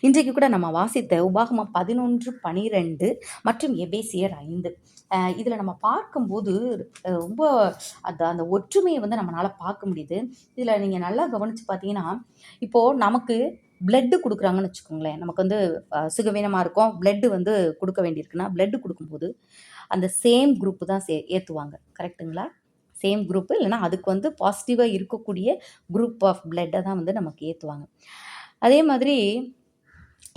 இன்றைக்கு கூட நம்ம வாசித்த உபாகமம் 11:12 மற்றும் எபேசியர் 5. இதில் நம்ம பார்க்கும்போது ரொம்ப அந்த அந்த ஒற்றுமையை வந்து நம்மளால பார்க்க முடியுது. இதில் நீங்கள் நல்லா கவனித்து பார்த்தீங்கன்னா, இப்போது நமக்கு பிளட்டு கொடுக்குறாங்கன்னு வச்சுக்கோங்களேன். நமக்கு வந்து சுகவீனமாக இருக்கும், பிளட்டு வந்து கொடுக்க வேண்டியிருக்குன்னா பிளட்டு கொடுக்கும்போது அந்த சேம் குரூப்பு தான் ஏற்றுவாங்க. கரெக்டுங்களா? சேம் குரூப்பு இல்லைன்னா அதுக்கு வந்து பாசிட்டிவாக இருக்கக்கூடிய குரூப் ஆஃப் பிளட்டை தான் வந்து நமக்கு ஏற்றுவாங்க. அதே மாதிரி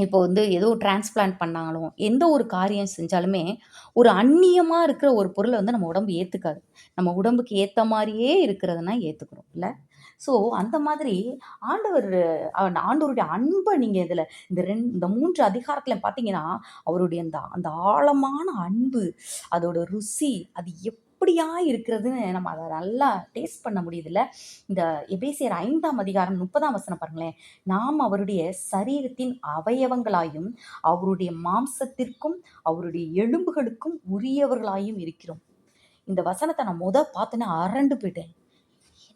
இப்போ வந்து ஏதோ டிரான்ஸ்பிளான்ட் பண்ணாலும் எந்த ஒரு காரியம் செஞ்சாலுமே ஒரு அந்நியமாக இருக்கிற ஒரு பொருளை வந்து நம்ம உடம்பு ஏற்றுக்காது. நம்ம உடம்புக்கு ஏற்ற மாதிரியே இருக்கிறதுனா ஏற்றுக்கிறோம் இல்லை? ஸோ அந்த மாதிரி ஆண்டவர் ஆண்டவருடைய அன்பை நீங்கள் இதில் இந்த 3 அதிகாரத்தில் பார்த்தீங்கன்னா அவருடைய அந்த அந்த ஆழமான அன்பு, அதோட ருசி, அது எப்படியா இருக்கிறதுன்னு நம்ம அதை நல்லா டேஸ்ட் பண்ண முடியுதுல்ல. இந்த எபேசியர் 5ஆம் அதிகாரம் 30ஆம் வசனம் பாருங்களேன். நாம் அவருடைய சரீரத்தின் அவயவங்களாயும் அவருடைய மாம்சத்திற்கும் அவருடைய எலும்புகளுக்கும் உரியவர்களாயும் இருக்கிறோம். இந்த வசனத்தை நான் பார்த்தோன்னே அரண்டு போயிட்டேன்.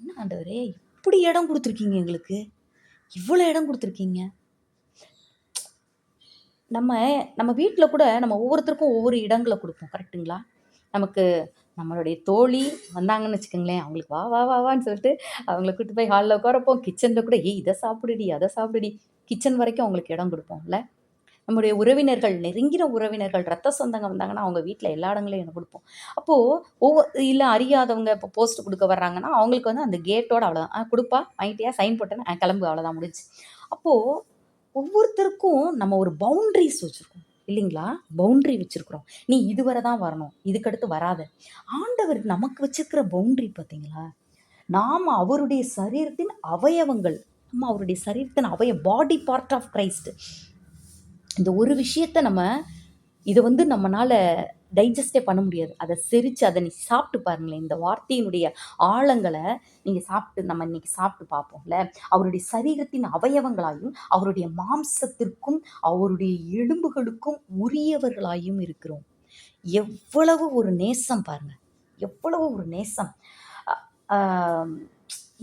என்ன ஆண்டவரே, இப்படி இடம் கொடுத்துருக்கீங்க, எங்களுக்கு இவ்வளோ இடம் கொடுத்துருக்கீங்க. நம்ம வீட்டில் கூட நம்ம ஒவ்வொருத்தருக்கும் ஒவ்வொரு இடங்களை கொடுப்போம். கரெக்டுங்களா? நமக்கு நம்மளுடைய தோழி வந்தாங்கன்னு வச்சுக்கோங்களேன், அவங்களுக்கு வா வா வா வான்னு சொல்லிட்டு அவங்கள கூட்டு போய் ஹாலில் உட்காரப்போம். கிச்சனில் கூட இதை சாப்பிடுடி அதை சாப்பிடுடி, கிச்சன் வரைக்கும் அவங்களுக்கு இடம் கொடுப்போம்ல. நம்முடைய உறவினர்கள், நெருங்கின உறவினர்கள், ரத்த சொந்தங்க வந்தாங்கன்னா அவங்க வீட்டில் எல்லா இடங்களையும் இடம் கொடுப்போம். அப்போது இல்லை அறியாதவங்க இப்போ போஸ்ட் கொடுக்க வர்றாங்கன்னா அவங்களுக்கு வந்து அந்த கேட்டோட அவ்வளோதான். கொடுப்பா, வாங்கிட்டியா, சைன் போட்டேன்னா கிளம்பு, அவ்வளோதான், முடிஞ்சு. அப்போது ஒவ்வொருத்தருக்கும் நம்ம ஒரு பவுண்ட்ரிஸ் வச்சுருக்கோம் இல்லைங்களா? பவுண்ட்ரி வச்சுருக்குறோம். நீ இதுவரை தான் வரணும், இதுக்கடுத்து வராத. ஆண்டவர் நமக்கு வச்சிருக்கிற பவுண்ட்ரி பார்த்தீங்களா? நாம் அவருடைய சரீரத்தின் அவயவங்கள். நம்ம அவருடைய சரீரத்தின் பாடி பார்ட் ஆஃப் கிரைஸ்ட். இந்த ஒரு விஷயத்த இதை வந்து நம்மளால் டைஜஸ்டே பண்ண முடியாது. அதை செரித்து அதை நீ சாப்பிட்டு பாருங்களேன். இந்த வார்த்தையினுடைய ஆழங்களை நீங்கள் நம்ம இன்னைக்கு சாப்பிட்டு பார்ப்போம்ல. அவருடைய சரீரத்தின் அவயவங்களாயும் அவருடைய மாம்சத்திற்கும் அவருடைய எலும்புகளுக்கும் உரியவர்களாயும் இருக்கிறோம். எவ்வளவு ஒரு நேசம் பாருங்க, எவ்வளவு ஒரு நேசம்.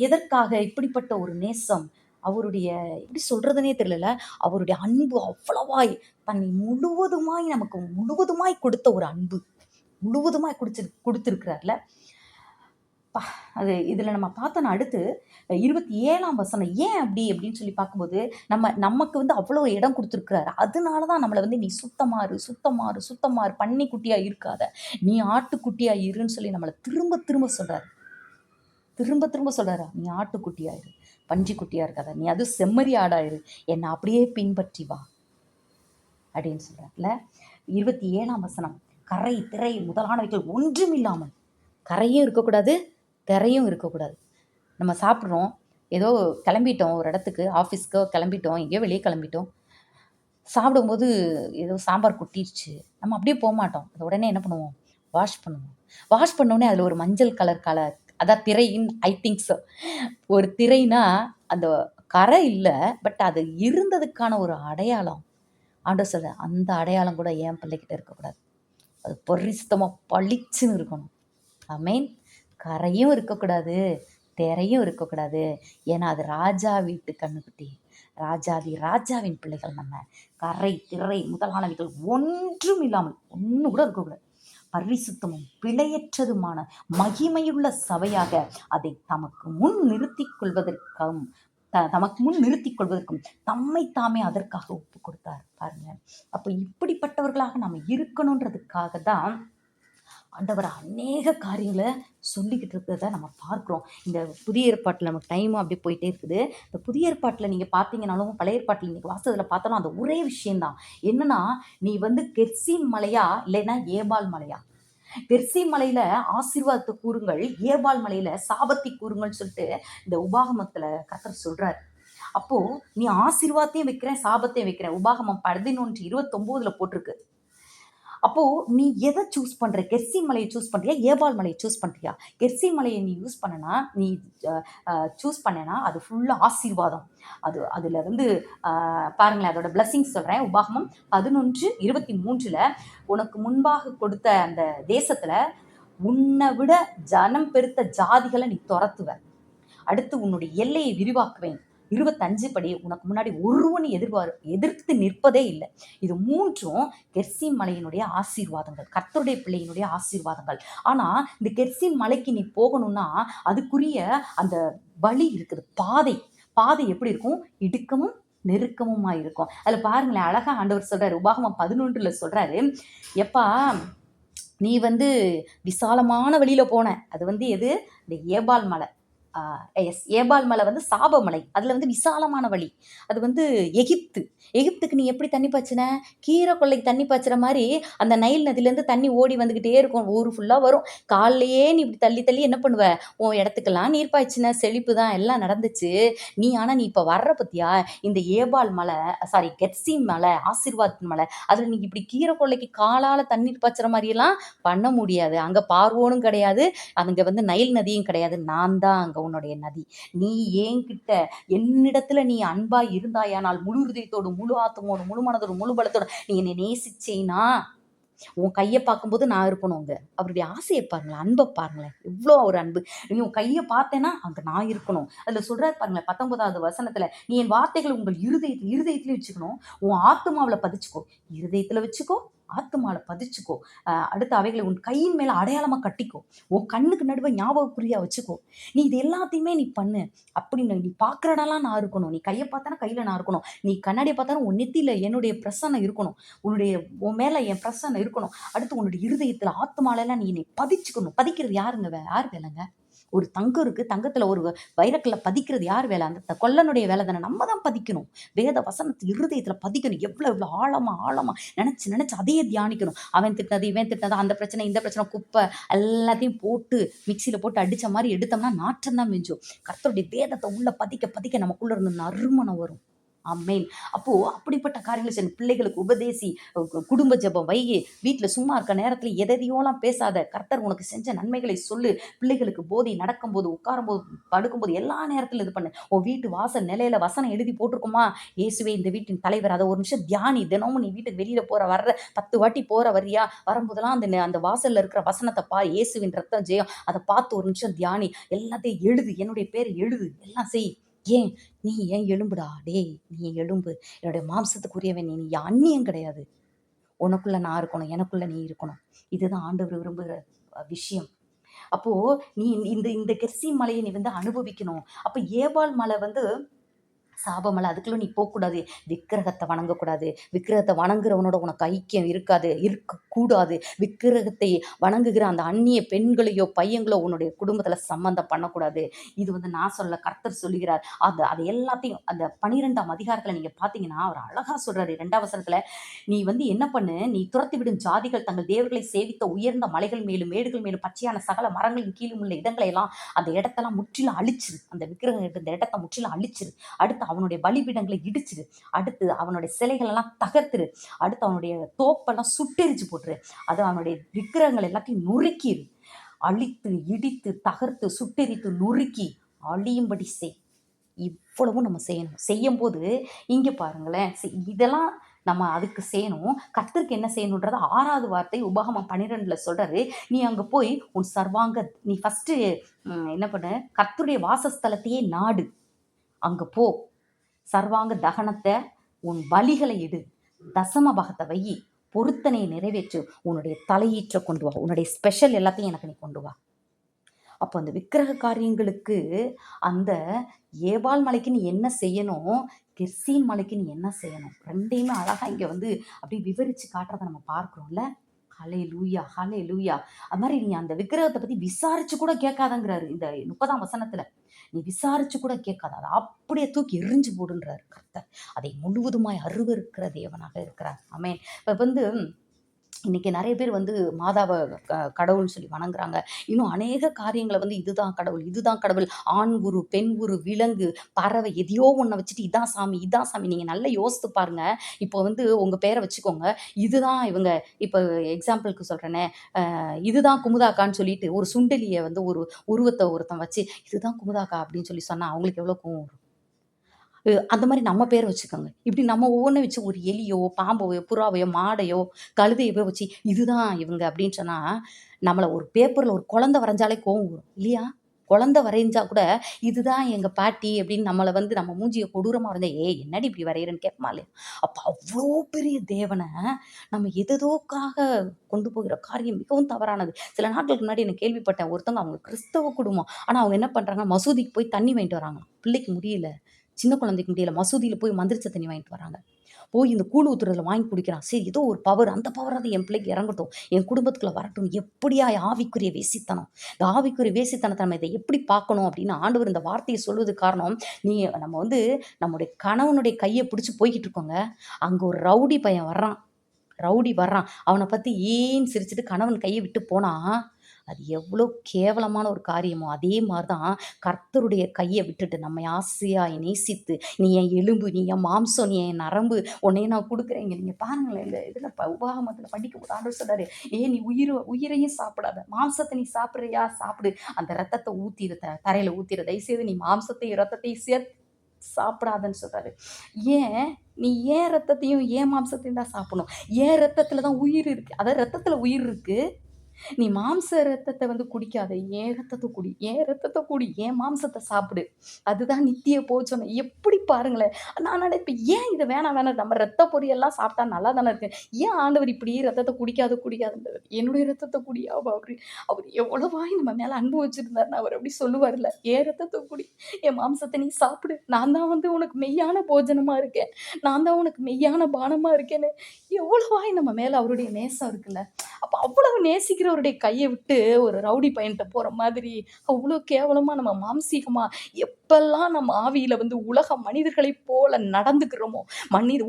எதற்காக இப்படிப்பட்ட ஒரு நேசம்? அவருடைய எப்படி சொல்றதுனே தெரியல. அவருடைய அன்பு அவ்வளவாய் தன்னை முழுவதுமாய் நமக்கு முழுவதுமாய் கொடுத்த ஒரு அன்பு, முழுவதுமாய் கொடுத்திருக்கிறார்ல. அது இதில் நம்ம பார்த்தோன்னா அடுத்து 27ஆம் வசனம் ஏன் அப்படின்னு சொல்லி பார்க்கும்போது நமக்கு வந்து அவ்வளோ இடம் கொடுத்துருக்கிறாரு. அதனால தான் நம்மளை வந்து நீ சுத்தமாறு சுத்தமாறு சுத்தமாறு பன்னி குட்டியாக இருக்காத, நீ ஆட்டுக்குட்டியா இருன்னு சொல்லி நம்மளை திரும்ப திரும்ப சொல்கிறாரு. திரும்ப திரும்ப சொல்கிறாரா, நீ ஆட்டுக்குட்டியாயிரு, பன்றி குட்டியாக இருக்காத, நீ அது செம்மறி ஆடாயிரு, என்னை அப்படியே பின்பற்றி வா அப்படின்னு சொல்கிறார்ல. 27ஆம் வசனம், கரை திரை முதலானவைகள் ஒன்றும் இல்லாமல், கரையும் இருக்கக்கூடாது திரையும் இருக்கக்கூடாது. நம்ம சாப்பிட்றோம், ஏதோ கிளம்பிட்டோம் ஒரு இடத்துக்கு, ஆஃபீஸ்க்கோ கிளம்பிட்டோம், எங்கேயோ வெளியே கிளம்பிட்டோம், சாப்பிடும்போது ஏதோ சாம்பார் கொட்டிடுச்சு, நம்ம அப்படியே போக மாட்டோம். அது உடனே என்ன பண்ணுவோம், வாஷ் பண்ணுவோம். வாஷ் பண்ணோடனே அதில் ஒரு மஞ்சள் கலர் அதான் திரையின் ஐ திங்க்ஸ். ஒரு திரைனா அந்த கரை இல்லை, பட் அது இருந்ததுக்கான ஒரு அடையாளம். ஆண்டவர் சொல்ற, அந்த அடையாளம் கூட என் பிள்ளைகிட்ட இருக்கக்கூடாது. அது பரிசுத்தமாக பளிச்சுன்னு இருக்கணும். ஆமேன். கரையும் இருக்கக்கூடாது திரையும் இருக்கக்கூடாது. ஏன்னா அது ராஜா வீட்டு கண்ணுக்குட்டி, ராஜாவின் பிள்ளைகள். நம்ம கரை திரை முதலானவைகள் ஒன்றும் இல்லாமல், ஒன்று கூட இருக்கக்கூடாது, பரிசுத்தமும் பிழையற்றதுமான மகிமையுள்ள சபையாக அதை தமக்கு முன் நிறுத்திக் கொள்வதற்கும் தம்மை தாமே அதற்காக ஒப்பு கொடுத்தார் பாருங்க. அப்ப இப்படிப்பட்டவர்களாக நாம இருக்கணுன்றதுக்காக தான் ஆண்டவர் அநேக காரியங்களை சொல்லிக்கிட்டு இருக்கிறத நம்ம பார்க்குறோம். இந்த புதிய ஏற்பாட்டில் நமக்கு டைமும் அப்படியே போயிட்டே இருக்குது. இந்த புதிய ஏற்பாட்டில் நீங்கள் பார்த்தீங்கன்னாலும் பழைய ஏற்பாட்டில் நீங்கள் வாசத்தில் பார்த்தாலும் அந்த ஒரே விஷயம்தான். என்னன்னா, நீ வந்து கெர்சீம் மலையா இல்லைன்னா ஏபால் மலையா? கெர்சீம் மலையில ஆசீர்வாதத்தை கூறுங்கள், ஏபால் மலையில சாபத்தை கூறுங்கள்னு சொல்லிட்டு இந்த உபாகமத்துல கர்த்தர் சொல்றாரு. அப்போ நீ ஆசீர்வாதத்தையும் வைக்கிறேன், சாபத்தையும் வைக்கிறேன். உபாகமம் 11:29 போட்டிருக்கு. அப்போ நீ எதை சூஸ் பண்ற? கெர்சி மலையை சூஸ் பண்றியா, ஏபால் மலையை சூஸ் பண்றியா? கெர்சி மலையை நீ சூஸ் பண்ணனா அது ஃபுல்லா ஆசீர்வாதம். அதுல வந்து பாருங்களேன், அதோட பிளஸிங்ஸ் சொல்றேன். உபாகமம் 11:23 உனக்கு முன்பாக கொடுத்த அந்த தேசத்துல உன்னை விட ஜனம் பெருத்த ஜாதிகளை நீ துரத்துவ. அடுத்து உன்னுடைய எல்லையை விரிவாக்குவேன், 25 படி உனக்கு முன்னாடி ஒருவன் எதிர்த்து நிற்பதே இல்லை. இது மூன்றும் கெர்சீம் மலையினுடைய ஆசீர்வாதங்கள், கர்த்தருடைய பிள்ளையினுடைய ஆசீர்வாதங்கள். ஆனா இந்த கெர்சீம் மலைக்கு நீ போகணும்னா அதுக்குரிய அந்த வழி இருக்குது, பாதை. பாதை எப்படி இருக்கும்? இடுக்கமும் நெருக்கமுமா இருக்கும். அதுல பாருங்களேன், அழகா ஆண்டவர் சொல்றாரு, உபாகமம் 11ல சொல்றாரு, எப்பா நீ விசாலமான வழியில போன. அது எது? இந்த ஏபால் மலை. எஸ், ஏபால் மலை சாபமலை. அதுல விசாலமான வழி. அது எகிப்து. எகிப்துக்கு நீ எப்படி தண்ணி பாய்ச்சின? கீரை கொள்ளைக்கு தண்ணி பாய்ச்சுற மாதிரி அந்த நைல் நதியிலேருந்து தண்ணி ஓடி வந்துக்கிட்டே இருக்கும், ஊர் ஃபுல்லாக வரும். காலையே நீ இப்படி தள்ளி தள்ளி என்ன பண்ணுவ? உன் இடத்துக்கெல்லாம் நீர் பாய்ச்சின, செழிப்பு தான், எல்லாம் நடந்துச்சு. நீ இப்போ வர்ற பத்தியா இந்த ஏபால் மலை, சாரி கெர்சீம் மலை, ஆசீர்வாத் மலை, அதில் நீ இப்படி கீரை கொள்ளைக்கு காலால் தண்ணீர் பாய்ச்சுற மாதிரியெல்லாம் பண்ண முடியாது. அங்கே பார்வோனும் கிடையாது, அங்கே நைல் நதியும் கிடையாது. நான் தான் அங்கே உன்னுடைய நதி. நீ என்கிட்ட என்னிடத்துல நீ அன்பா இருந்தாயானால், முழு ஹிருதயத்தோடு, முழு ஆத்மோடு, முழு மனதோடு, முழு பலத்தோடு நீ என்னை நேசிச்சேனா, உன் கையை பார்க்கும்போது நான் இருக்கணும். அங்க அவருடைய ஆசையை பாருங்களேன், அன்பை பாருங்களேன், எவ்வளோ ஒரு அன்பு. நீ உன் கையை பார்த்தேன்னா அங்க நான் இருக்கணும். அதுல சொல்றாரு பாருங்களேன், 19வது வசனத்துல, நீ என் வார்த்தைகளை உங்கள் இருதயத்திலே வச்சுக்கணும், உன் ஆத்மாவில் பதிச்சுக்கோ. இருதயத்துல வச்சுக்கோ, ஆத்துமால பதிச்சுக்கோ. அடுத்து அவைகளை உன் கையின் மேல அடையாளமா கட்டிக்கோ, உன் கண்ணுக்கு நடுவே ஞாபகக்குறியா வச்சுக்கோ. நீ இது எல்லாத்தையுமே நீ பண்ணு. அப்படின்னு நீ பார்க்கறடெல்லாம் நான் இருக்கணும். நீ கையை பார்த்தானா கையில நான் இருக்கணும். நீ கண்ணாடியை பார்த்தாலும் உன் நெத்தியில என்னுடைய பிரசன்னம் இருக்கணும். உன் மேல என் பிரசன்னம் இருக்கணும். அடுத்து உன்னுடைய இருதயத்துல ஆத்துமாலெல்லாம் நீ பதிச்சுக்கணும். பதிக்கிறது யாருங்க? யார் வேலைங்க? ஒரு தங்கம் இருக்கு, தங்கத்துல ஒரு வைரக்கல்ல பதிக்கிறது யார் வேலை? அந்த கொல்லனுடைய வேலை தானே. நம்ம தான் பதிக்கணும். வேத வசனத்து இருதயத்துல பதிக்கணும். எவ்வளவு ஆழமா ஆழமா நினைச்சு அதையே தியானிக்கணும். அவன் திட்டினது, இவன் திட்டினது, அந்த பிரச்சனை, இந்த பிரச்சனை, குப்பை எல்லாத்தையும் போட்டு மிக்சியில போட்டு அடிச்ச மாதிரி எடுத்தோம்னா நாற்றம் தான் மிஞ்சும். கர்த்தருடைய வேதத்தை உள்ள பதிக்க பதிக்க நமக்குள்ள இருந்து நறுமணம் வரும். ஆமென். அப்போ அப்படிப்பட்ட காரியங்களை செய்யணும். பிள்ளைகளுக்கு உபதேசி, குடும்ப ஜெபம் வை. வீட்டுல சும்மா இருக்க நேரத்துல எதையோலாம் பேசாத. கர்த்தர் உனக்கு செஞ்ச நன்மைகளை சொல்லு. பிள்ளைகளுக்கு போதி, நடக்கும்போது, உட்காரும்போது, படுக்கும்போது, எல்லா நேரத்திலும் இது பண்ணு. உன் வீட்டு வாசல் நிலையில வசனம் எழுதி போட்டிருக்குமா, இயேசுவே இந்த வீட்டின் தலைவர், அதை ஒரு நிமிஷம் தியானி. தினமும் நீ வீட்டுக்கு வெளியில வர்ற 10 வாட்டி வரியா, வரும்போதெல்லாம் அந்த வாசல்ல இருக்கிற வசனத்தை பாரு, இயேசுவின் ரத்தம் ஜெயம், அதை பார்த்து ஒரு நிமிஷம் தியானி. எல்லாத்தையும் எழுது, என்னுடைய பேரை எழுது, எல்லாம் செய். ஏன்? நீ ஏன் எலும்புடா, டேய் நீ எலும்பு, என்னுடைய மாம்சத்துக்குரியவன் நீ அந்நியம் கிடையாது. உனக்குள்ள நான் இருக்கணும், எனக்குள்ள நீ இருக்கணும். இதுதான் ஆண்டவர் விரும்புகிற விஷயம். அப்போ நீ இந்த இந்த கெர்சீம் மலையை நீ அனுபவிக்கணும். அப்ப ஏபால் மலை சாபமலை, அதுக்குள்ள நீ போகக்கூடாது. விக்கிரகத்தை வணங்கக்கூடாது. விக்கிரகத்தை வணங்குறவனோட உனக்கு ஐக்கியம் இருக்கக்கூடாது. விக்கிரகத்தை வணங்குகிற அந்த அந்நிய பெண்களையோ பையங்களோ உன்னுடைய குடும்பத்துல சம்பந்தம் பண்ணக்கூடாது. இது நான் சொல்ல, கர்த்தர் சொல்லுகிறார். அதை எல்லாத்தையும் அந்த 12ஆம் அதிகாரத்துல நீங்க பாத்தீங்கன்னா அவர் அழகா சொல்றாரு. 2ஆம் வசனத்துல, நீ என்ன பண்ணு, நீ துரத்தி விடும் ஜாதிகள் தங்கள் தேவர்களை சேவித்த உயர்ந்த மலைகள் மேலும் மேடுகள் மேலும் பச்சையான சகல மரங்களின் கீழும் உள்ள இடங்களை எல்லாம், அந்த இடத்தெல்லாம் முற்றிலும் அழிச்சிரு. அந்த விக்கிரகம் இந்த இடத்தை முற்றிலும் அழிச்சிரு. அடுத்து அவனுடைய பலிபீடங்களை இடிச்சிரு. அடுத்து அவனுடைய சிலைகள் எல்லாம் தகர்த்துரு. அடுத்து அவனுடைய தோப்பெல்லாம் சுட்டெரிச்சு போட்டுரு. அது அவனுடைய விக்கிரகங்கள் எல்லாத்தையும் நொறுக்கிரு. அழித்து, இடித்து, தகர்த்து, சுட்டெரித்து, நொறுக்கி அழியும்படி செய். இவ்வளவும் நம்ம செய்யணும். செய்யும் போது இங்க பாருங்களேன், இதெல்லாம் நம்ம அதுக்கு செய்யணும். கர்த்தருக்கு என்ன செய்யணுன்றது 6வது வார்த்தை உபாகமம் 12ல சொல்றாரு. நீ அங்க போய் உன் சர்வாங்க, நீ ஃபர்ஸ்ட் என்ன பண்ணு, கர்த்தருடைய வாசஸ்தலத்தையே நாடு. அங்க போ, சர்வாங்க தகனத்தை, உன் பலிகளை இடு, தசம பாகத்தை வை, பொருத்தனையை நிறைவேற்று, உன்னுடைய தலையீற்ற கொண்டு வா, உன்னுடைய ஸ்பெஷல் எல்லாத்தையும் எனக்கு நீ கொண்டு வா. அப்போ அந்த விக்கிரக காரியங்களுக்கு அந்த ஏபால் மலைக்கு நீ என்ன செய்யணும், கெர்சீம் மலைக்கு நீ என்ன செய்யணும், ரெண்டையுமே அழகா இங்க அப்படியே விவரிச்சு காட்டுறதை நம்ம பார்க்கிறோம்ல. ஹலே லூயா, ஹலே லூயா. அது மாதிரி நீ அந்த விக்கிரகத்தை பத்தி விசாரிச்சு கூட கேட்காதங்கிறாரு இந்த 30ஆம் வசனத்துல. நீ விசாரிச்சு கூட கேட்காத, அதை அப்படியே தூக்கி எரிஞ்சு போடுன்றார் கர்த்தர். அதை முழுவதுமாய் அருவருக்கிற தேவனாக இருக்கிறார். ஆமென். இப்ப இன்னைக்கு நிறைய பேர் மாதாவை கடவுள்னு சொல்லி வணங்குறாங்க. இன்னும் அநேக காரியங்களை இதுதான் கடவுள், இதுதான் கடவுள், ஆண் உரு, பெண் உரு, விலங்கு, பறவை, எதையோ ஒன்றை வச்சுட்டு இதான் சாமி, இதான் சாமி. நீங்க நல்லா யோசித்து பாருங்க. இப்போ உங்க பேரை வச்சுக்கோங்க, இதுதான் இவங்க. இப்போ எக்ஸாம்பிளுக்கு சொல்றேனே, இதுதான் குமுதாக்கான்னு சொல்லிட்டு ஒரு சுண்டலியை ஒரு உருவத்தை ஒருத்தன் வச்சு இதுதான் குமுதாக்கா அப்படின்னு சொல்லி சொன்னா அவங்களுக்கு எவ்வளோ கோவம் வரும். அந்த மாதிரி நம்ம பேரை வச்சுக்கோங்க. இப்படி நம்ம ஒவ்வொன்றும் வச்சு ஒரு எலியோ, பாம்பையோ, புறாவையோ, மாடையோ, கழுதையோ வச்சு இதுதான் இவங்க அப்படின்னு சொன்னா, நம்மளை ஒரு பேப்பர்ல ஒரு குழந்தை வரைஞ்சாலே கோவம் வரும் இல்லையா? குழந்தை வரைஞ்சா கூட இதுதான் எங்க பாட்டி அப்படின்னு நம்மளை வந்து நம்ம மூஞ்சிய கொடூரமா வரைஞ்சா ஏய் என்னடி இப்படி வரைகிறேன்னு கேட்போமா இல்லையா? அப்ப அவ்வளோ பெரிய தேவனை நம்ம எதோக்காக கொண்டு போகிற காரியம் மிகவும் தவறானது. சில நாட்களுக்கு முன்னாடி நான் கேள்விப்பட்டேன். ஒருத்தவங்க அவங்க கிறிஸ்தவ குடும்பம். ஆனா அவங்க என்ன பண்றாங்க, மசூதிக்கு போய் தண்ணி வாங்கிட்டு வராங்களாம். பிள்ளைக்கு முடியல. சின்ன குழந்தைக்கு முடியல. மசூதியில போய் மந்திரிச்ச தண்ணி வாங்கிட்டு வராங்க. போய் இந்த கூழ் ஊத்துறதுல வாங்கி குடிக்கிறான். சரி ஏதோ ஒரு பவர், அந்த பவராவது என் பிள்ளைக்கு இறங்கட்டும். என் குடும்பத்துக்குள்ள வரட்டும். எப்படியா ஆவிக்குரிய வேசித்தனம். இந்த ஆவிக்குரிய வேசித்தனத்த நம்ம இதை எப்படி பார்க்கணும் அப்படின்னு ஆண்டவர் இந்த வார்த்தையை சொல்வதுக்கு காரணம், நீ நம்ம வந்து நம்முடைய கணவனுடைய கைய பிடிச்சு போய்க்கிட்டு இருக்கோங்க. அங்க ஒரு ரவுடி பையன் வர்றான். ரவுடி வர்றான். அவன பார்த்து ஈன்னு சிரிச்சுட்டு கணவன் கைய விட்டு போனா, அது எவ்வளோ கேவலமான ஒரு காரியமோ, அதே மாரி தான் கர்த்தருடைய கைய விட்டுட்டு நம்மை ஆசையாய் நேசித்து, "நீ என் எலும்பு, நீ என் மாம்சம், நீ என் நரம்பு, உன்னைய நான் குடுக்குறேன்." இங்க நீங்க பாருங்களேன், இந்த இதுல உபாகமத்துல படிக்கும்போது ஆண்டவர் சொல்றாரு, "ஏன் நீ உயிரையும் சாப்பிடாத. மாம்சத்த நீ சாப்பிடுறியா? சாப்பிடு. அந்த ரத்தத்த ஊத்திரு, தரையில ஊத்திரு. தயவுசெய்து நீ மாம்சத்தையும், இரத்தத்தையும் சாப்பிடாதன்னு" சொல்றாரு. ஏன்? நீ ஏன் ரத்தத்தையும், ஏன் மாம்சத்தையும் தான் சாப்பிடணும்? என் ரத்தத்துல தான் உயிர் இருக்கு. அதாவது ரத்தத்துல உயிர் இருக்கு. நீ மாம்ச ரத்தத்த வந்து குடிக்காத. என் ரத்தத்த குடி. என் ரத்தத்த குடி. என் மாம்சத்த சாப்பிடு. அதுதான் நித்திய போஜனம். எப்படி பாருங்களேன். நான் நினைப்பேன், ஏன் இத வேணாம் வேணாம் நம்ம ரத்த பொரியல்லாம் சாப்பிட்டா நல்லா தானே இருக்கு. ஏன் ஆண்டவர் இப்படி ரத்தத்த குடிக்காதன்றாரு. என்னுடைய ரத்தத்த குடி. அவரு அவரு எவ்வளவாய் நம்ம மேல அன்பு வச்சிருந்தாருன்னு அவர் அப்படி சொல்லுவார்ல. என் ரத்தத்த குடி. என் மாம்சத்த நீ சாப்பிடு. நான் தான் வந்து உனக்கு மெய்யான போஜனமா இருக்கேன். நான் தான் உனக்கு மெய்யான பானமா இருக்கேன்னு எவ்வளவாய் நம்ம மேல அவருடைய நேசம் இருக்குல்ல. அப்ப அவ்வளவு நேசிக்கிறவருடைய கைய விட்டு ஒரு ரவுடி பையன்ட்ட போற மாதிரி, அவ்ளோ கேவலமா நம்ம மாம்சீகமா எப்பல்லாம் நம்ம ஆவியில வந்து உலக மனிதர்களைப் போல நடந்துக்கிறோமோ,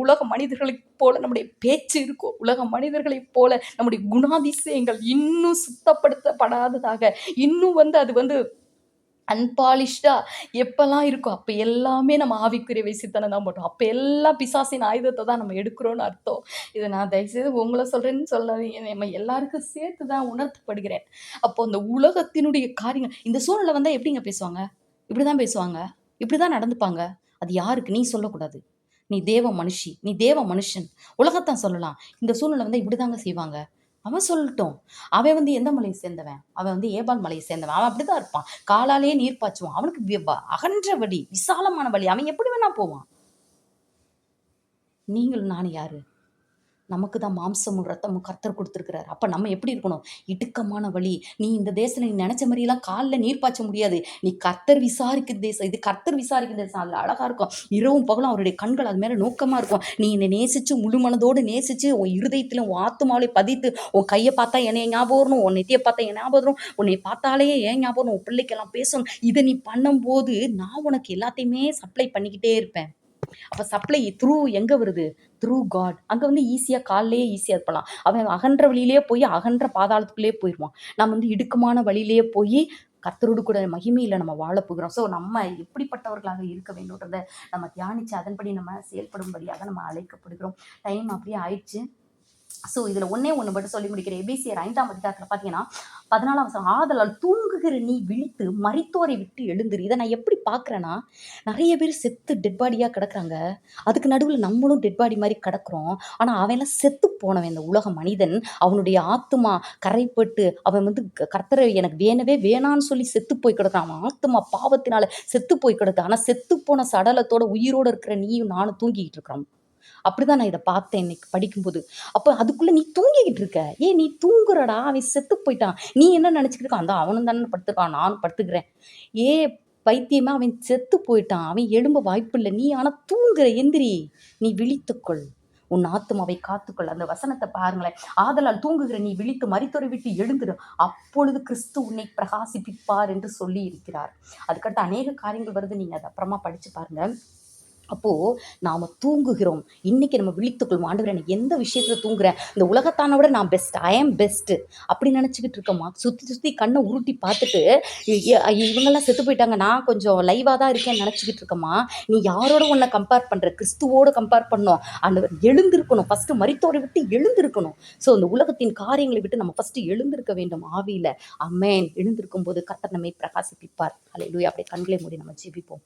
உலக மனிதர்களைப் போல நம்முடைய பேச்சு இருக்கோ, உலக மனிதர்களைப் போல நம்முடைய குணாதிசயங்கள் இன்னும் சுத்தப்படுத்தப்படாததாக, இன்னும் வந்து அது வந்து அன்பாலிஷ்டா எப்பலாம் இருக்கோ, அப்ப எல்லாமே நம்ம ஆவிக்குரிய வேசித்தனம் தான் பண்றோம். அப்ப எல்லாம் பிசாசின் ஆயுதத்த தான் நம்ம எடுக்கிறோம்னு அர்த்தம். இத நான் தயவுசெய்து உங்கள சொல்றேன்னு சொல்லாதீங்க. நம்ம எல்லாருக்கும் சேர்த்து தான் உணர்த்தப்படுகிறேன். அப்போ இந்த உலகத்தினுடைய காரியங்கள் இந்த சூழ்நிலை வந்தா எப்படிங்க பேசுவாங்க? இப்படிதான் பேசுவாங்க. இப்படிதான் நடந்துப்பாங்க. அது யாருக்கு? நீ சொல்லக்கூடாது. நீ தேவ மனுஷி. நீ தேவ மனுஷன். உலகத்தான் சொல்லலாம். இந்த சூழ்நிலை வந்தா இப்படிதாங்க செய்வாங்க. அவன் சொல்லட்டும். அவன் வந்து எந்த மலையை சேர்ந்தவன்? அவன் வந்து ஏபால் மலையை சேர்ந்தவன். அவன் அப்படிதான் இருப்பான். காலாலேயே நீர் பாய்ச்சுவான். அவனுக்கு அகன்ற வழி, விசாலமான வழி. அவன் எப்படி வேணா போவான். நீங்களும் நானும் யாரு? நமக்கு தான் மாம்சமும் ரத்தமும் கர்த்தர் கொடுத்திருக்கிறார். அப்ப நம்ம எப்படி இருக்கணும்? இடுக்கமான வழி. நீ இந்த தேசத்துல நீ நெனச்ச மாரியெல்லாம் கால்ல நீர் பாய்ச்ச முடியாது. நீ கர்த்தர் விசாரிக்கிற தேசம். இது கர்த்தர் விசாரிக்கிற தேசம். அதுல அழகா இருக்கும். இரவும் பகலும் அவருடைய கண்கள் அது மேல நோக்கமா இருக்கும். நீ என்னை நேசிச்சு முழு மனதோடு நேசிச்சு உன் இருதயத்திலும் உன் ஆத்துமாவிலே பதித்து உன் கைய பார்த்தா என்னைய ஞாபகம் வரணும். உன் நெத்திய பார்த்தா என் ஞாபகம் வரும். உன்னை பார்த்தாலே ஏன் ஞாபகம் வரும். உன் பிள்ளைக்கெல்லாம் பேசணும். இத நீ பண்ணும்போது நான் உனக்கு எல்லாத்தையுமே சப்ளை பண்ணிக்கிட்டே இருப்பேன். அப்ப சப்ளை த்ரூ எங்க வருது? Through God. அங்க வந்து ஈஸியா கால்லயே ஈஸியா இருப்பலாம். அவன் அகன்ற வழியிலேயே போய் அகன்ற பாதாளத்துக்குள்ளேயே போயிருவான். நம்ம வந்து இடுக்கமான வழியிலேயே போய் கர்த்தரோடு கூட மகிமையில நம்ம வாழப் போகிறோம். ஸோ நம்ம எப்படிப்பட்டவர்களாக இருக்க வேண்டும்ன்றத நம்ம தியானிச்சு அதன்படி நம்ம செயல்படும்படியாக நம்ம அழைக்கப்படுகிறோம். டைம் அப்படியே ஆயிடுச்சு. ஸோ இதுல ஒண்ணே ஒண்ணு மட்டும் சொல்லி முடிக்கிறேன். எபேசியர் 5ஆம் அதிகாரத்துல பார்த்தீங்கன்னா 14ஆம் வசனம், ஆதலால் தூங்குகிற நீ விழித்து மரித்தோரை விட்டு எழுந்திரு. இதை நான் எப்படி பார்க்குறேன்னா, நிறைய பேர் செத்து டெட் பாடியா கிடக்குறாங்க. அதுக்கு நடுவுல நம்மளும் டெட் பாடி மாதிரி கிடக்குறோம். ஆனா அவன்லாம் செத்து போனவன். இந்த உலக மனிதன் அவனுடைய ஆத்துமா கரைப்பட்டு அவன் வந்து கர்த்தரை எனக்கு வேணவே வேணான்னு சொல்லி செத்து போய் கிடக்குறான். அவன் ஆத்துமா பாவத்தினால செத்து போய் கிடக்கு. ஆனா செத்து போன சடலத்தோட உயிரோட இருக்கிற நீயும் நானும் தூங்கிக்கிட்டு இருக்கிறோம். அப்படிதான் நான் இத பார்த்தேன் இன்னைக்கு படிக்கும்போது. அப்ப அதுக்குள்ள நீ தூங்கிக்கிட்டு இருக்க. ஏய் நீ தூங்குறடா, அவன் செத்து போயிட்டான். நீ என்ன நினைச்சுக்கிட்டு இருக்க? அதான் அவனும் தானே படுத்துருக்கான், நானும் படுத்துக்கிறேன். ஏ பைத்தியமா, அவன் செத்து போயிட்டான். அவன் எழும்ப வாய்ப்பில்ல. நீ ஆனா தூங்குற. எந்திரி. நீ விழித்துக்கொள். உன் ஆத்துமாவை காத்துக்கொள். அந்த வசனத்தை பாருங்களேன். ஆதலால் தூங்குகிற நீ விழித்து மரித்தோரை விட்டு எழுந்திரு. அப்பொழுது கிறிஸ்து உன்னை பிரகாசிப்பிப்பார் என்று சொல்லி இருக்கிறார். அதுக்கடுத்து அநேக காரியங்கள் வருது. நீங்க அதை அப்புறமா படிச்சு பாருங்க. அப்போ நாம தூங்குகிறோம். இன்னைக்கு நம்ம விழித்துக்கொள்வோம். ஆண்டவரே எனக்கு எந்த விஷயத்துல தூங்குறேன்? இந்த உலகத்தான விட நான் பெஸ்ட். ஐ ஆம் பெஸ்ட். அப்படி நினைச்சுக்கிட்டு இருக்கோமா? சுத்தி சுத்தி கண்ணை உருட்டி பார்த்துட்டு இவங்கெல்லாம் செத்து போயிட்டாங்க, நான் கொஞ்சம் லைவா தான் இருக்கேன்னு நினைச்சுக்கிட்டு இருக்கோமா? நீ யாரோட உன்னை கம்பேர் பண்ற? கிறிஸ்துவோட கம்பேர் பண்ணோம். ஆண்டவர் எழுந்திருக்கணும். ஃபர்ஸ்ட் மரித்தோரை விட்டு எழுந்திருக்கணும். ஸோ இந்த உலகத்தின் காரியங்களை விட்டு நம்ம ஃபர்ஸ்ட் எழுந்திருக்க வேண்டும் ஆவியில. அமேன். எழுந்திருக்கும் போது கர்த்தர் நம்மை பிரகாசிப்பிப்பார். ஹல்லேலூயா. அப்படியே கண்களை மூடி நம்ம ஜெபிப்போம்.